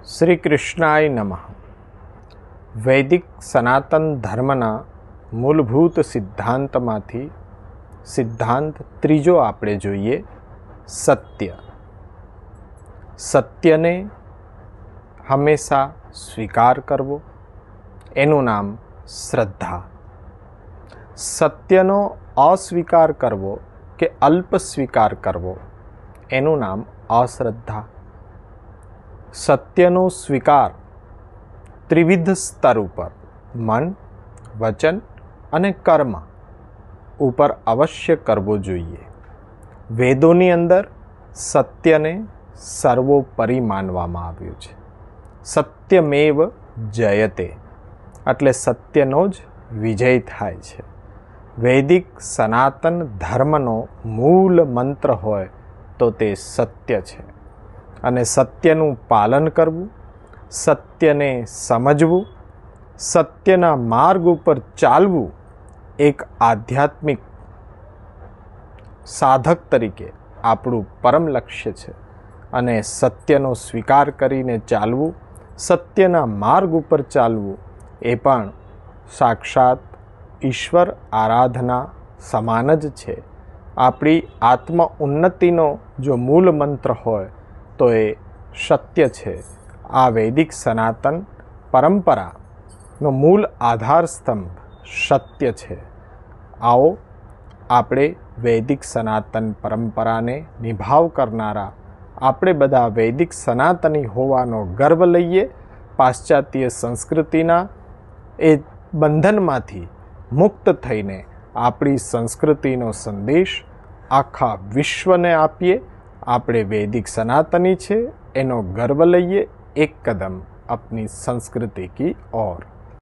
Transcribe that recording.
શ્રી કૃષ્ણાય નમઃ. વૈદિક સનાતન ધર્મના મૂળભૂત સિદ્ધાંતમાંથી સિદ્ધાંત ત્રીજો આપણે જોઈએ, સત્ય. સત્યને હંમેશા સ્વીકાર કરવો, એનું નામ શ્રદ્ધા. સત્યનો અસ્વીકાર કરવો કે અલ્પ સ્વીકાર કરવો, એનું નામ અશ્રદ્ધા. સત્યનો સ્વીકાર ત્રિવિધ સ્તર ઉપર મન, વચન અને કર્મ ઉપર અવશ્ય કરવો જોઈએ. વેદોની અંદર સત્યને સર્વોપરી માનવામાં આવ્યું છે. સત્યમેવ જયતે એટલે સત્યનો જ વિજય થાય છે. વૈદિક સનાતન ધર્મનો મૂળ મંત્ર હોય તો તે સત્ય છે. અને સત્યનું પાલન કરવું, સત્યને સમજવું, સત્યના માર્ગ ઉપર ચાલવું એક આધ્યાત્મિક સાધક તરીકે આપણું પરમ લક્ષ્ય છે. અને સત્યનો સ્વીકાર કરીને ચાલવું, સત્યના માર્ગ ઉપર ચાલવું એ પણ સાક્ષાત ઈશ્વર આરાધના સમાન જ છે. આપણી આત્મ ઉન્નતિનો જો મૂળ મંત્ર હોય તો એ સત્ય છે. આ વૈદિક સનાતન પરંપરાનો મૂળ આધાર સ્તંભ સત્ય છે. આવો આપણે વૈદિક સનાતન પરંપરાને નિભાવ કરનારા આપણે બધા વૈદિક સનાતની હોવાનો ગર્વ લઈએ. પાશ્ચાત્ય સંસ્કૃતિના એ બંધનમાંથી મુક્ત થઈને આપણી સંસ્કૃતિનો સંદેશ આખા વિશ્વને આપીએ. આપણે વૈદિક સનાતની છે એનો ગર્વ લઈએ. એક કદમ अपनी संस्कृति की ओर.